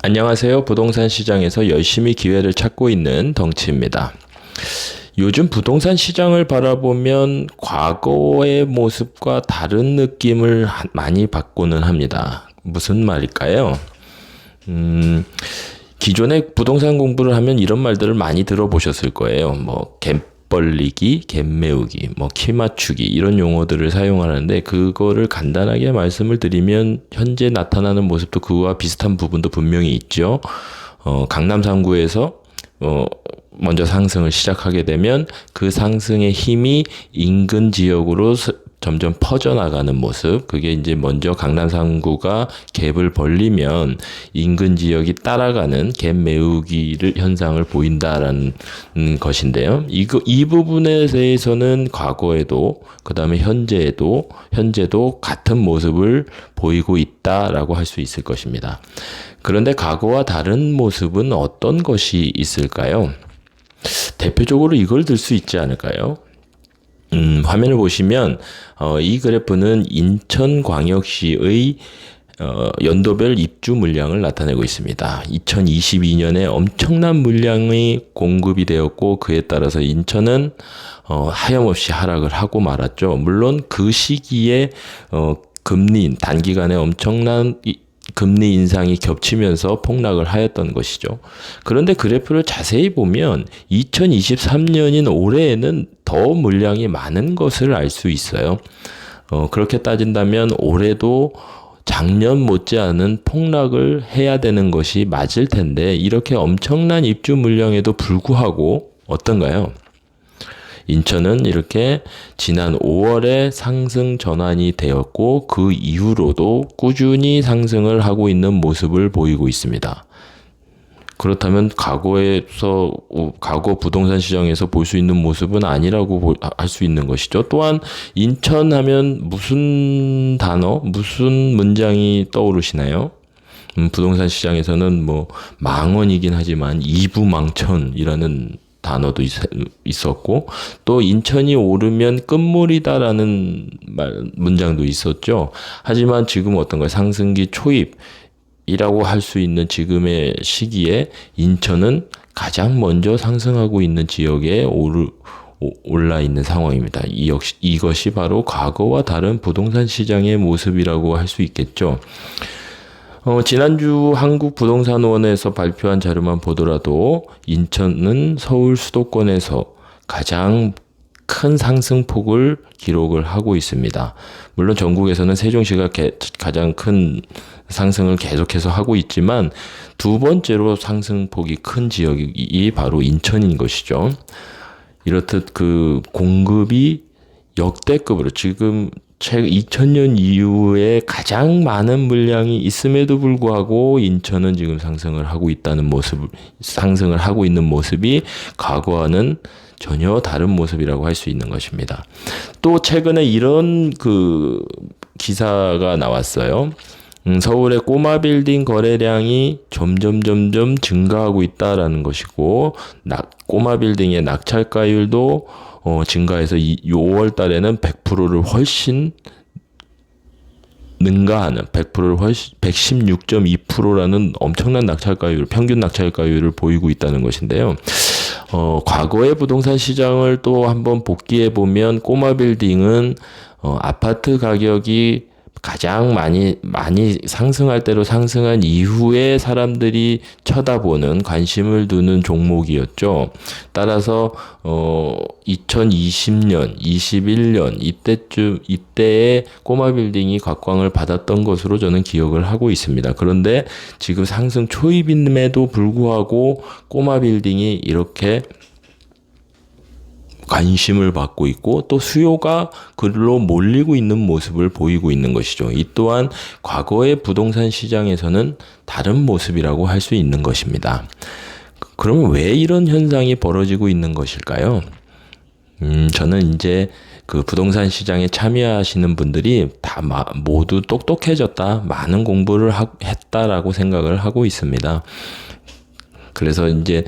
안녕하세요. 부동산 시장에서 열심히 기회를 찾고 있는 덩치입니다. 요즘 부동산 시장을 바라보면 과거의 모습과 다른 느낌을 많이 받고는 합니다. 무슨 말일까요? 기존에 부동산 공부를 하면 이런 말들을 많이 들어보셨을 거예요. 갭 벌리기, 갭 메우기, 키 맞추기 이런 용어들을 사용하는데 그거를 간단하게 말씀을 드리면 현재 나타나는 모습도 그와 비슷한 부분도 분명히 있죠. 강남 3구에서 먼저 상승을 시작하게 되면 그 상승의 힘이 인근 지역으로 점점 퍼져나가는 모습. 그게 이제 먼저 강남 3구가 갭을 벌리면 인근 지역이 따라가는 갭 메우기를 현상을 보인다라는 것인데요. 이 부분에 대해서는 과거에도 그다음에 현재도 같은 모습을 보이고 있다라고 할 수 있을 것입니다. 그런데 과거와 다른 모습은 어떤 것이 있을까요? 대표적으로 이걸 들 수 있지 않을까요? 화면을 보시면 이 그래프는 인천광역시의 연도별 입주 물량을 나타내고 있습니다. 2022년에 엄청난 물량이 공급이 되었고 그에 따라서 인천은 하염없이 하락을 하고 말았죠. 물론 그 시기에 금리 단기간에 엄청난 금리 인상이 겹치면서 폭락을 하였던 것이죠. 그런데 그래프를 자세히 보면 2023년인 올해에는 더 물량이 많은 것을 알 수 있어요. 그렇게 따진다면 올해도 작년 못지않은 폭락을 해야 되는 것이 맞을 텐데 이렇게 엄청난 입주 물량에도 불구하고 어떤가요? 인천은 이렇게 지난 5월에 상승 전환이 되었고 그 이후로도 꾸준히 상승을 하고 있는 모습을 보이고 있습니다. 그렇다면 과거 부동산 시장에서 볼 수 있는 모습은 아니라고 할 수 있는 것이죠. 또한 인천 하면 무슨 단어, 무슨 문장이 떠오르시나요? 부동산 시장에서는 망언이긴 하지만 이부망천이라는 단어도 있었고 또 인천이 오르면 끝물이다라는 문장도 있었죠. 하지만 지금 어떤가요? 상승기 초입이라고 할 수 있는 지금의 시기에 인천은 가장 먼저 상승하고 있는 지역에 올라 있는 상황입니다. 이것이 바로 과거와 다른 부동산 시장의 모습이라고 할 수 있겠죠. 지난주 한국부동산원에서 발표한 자료만 보더라도 인천은 서울 수도권에서 가장 큰 상승폭을 기록을 하고 있습니다. 물론 전국에서는 세종시가 가장 큰 상승을 계속해서 하고 있지만 두 번째로 상승폭이 큰 지역이 바로 인천인 것이죠. 이렇듯 그 공급이 역대급으로 지금 2000년 이후에 가장 많은 물량이 있음에도 불구하고 인천은 지금 상승을 하고 있는 모습이 과거와는 전혀 다른 모습이라고 할 수 있는 것입니다. 또 최근에 이런 기사가 나왔어요. 서울의 꼬마 빌딩 거래량이 점점 증가하고 있다라는 것이고 꼬마 빌딩의 낙찰가율도 증가해서 5월 달에는 100%를 훨씬 능가하는 116.2%라는 엄청난 평균 낙찰가율을 보이고 있다는 것인데요. 과거의 부동산 시장을 또 한번 복기해 보면 꼬마 빌딩은 아파트 가격이 가장 많이 상승할 대로 상승한 이후에 사람들이 쳐다보는 관심을 두는 종목이었죠. 따라서 2020년, 21년 이때에 꼬마 빌딩이 각광을 받았던 것으로 저는 기억을 하고 있습니다. 그런데 지금 상승 초입임에도 불구하고 꼬마 빌딩이 이렇게 관심을 받고 있고 또 수요가 그로 몰리고 있는 모습을 보이고 있는 것이죠. 이 또한 과거의 부동산 시장에서는 다른 모습이라고 할 수 있는 것입니다. 그러면 왜 이런 현상이 벌어지고 있는 것일까요? 저는 이제 그 부동산 시장에 참여하시는 분들이 다 모두 똑똑해졌다, 많은 공부를 했다라고 생각을 하고 있습니다. 그래서 이제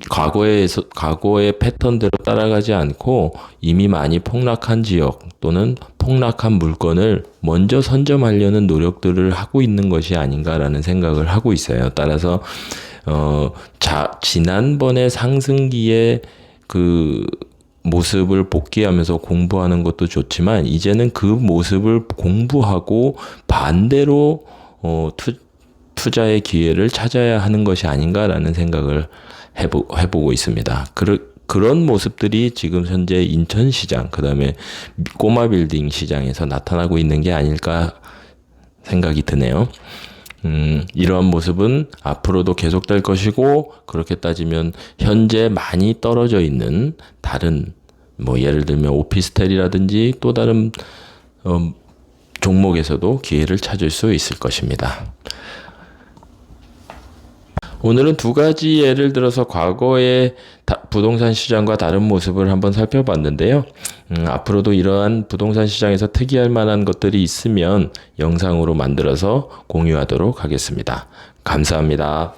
과거의 패턴대로 따라가지 않고 이미 많이 폭락한 지역 또는 폭락한 물건을 먼저 선점하려는 노력들을 하고 있는 것이 아닌가라는 생각을 하고 있어요. 따라서 지난번에 상승기에 그 모습을 복귀하면서 공부하는 것도 좋지만 이제는 그 모습을 공부하고 반대로 투자의 기회를 찾아야 하는 것이 아닌가라는 생각을 해보고 있습니다. 그런 모습들이 지금 현재 인천시장, 그 다음에 꼬마 빌딩 시장에서 나타나고 있는 게 아닐까 생각이 드네요. 이러한 모습은 앞으로도 계속될 것이고, 그렇게 따지면 현재 많이 떨어져 있는 다른 예를 들면 오피스텔이라든지 또 다른 종목에서도 기회를 찾을 수 있을 것입니다. 오늘은 두 가지 예를 들어서 과거의 부동산 시장과 다른 모습을 한번 살펴봤는데요. 앞으로도 이러한 부동산 시장에서 특이할 만한 것들이 있으면 영상으로 만들어서 공유하도록 하겠습니다. 감사합니다.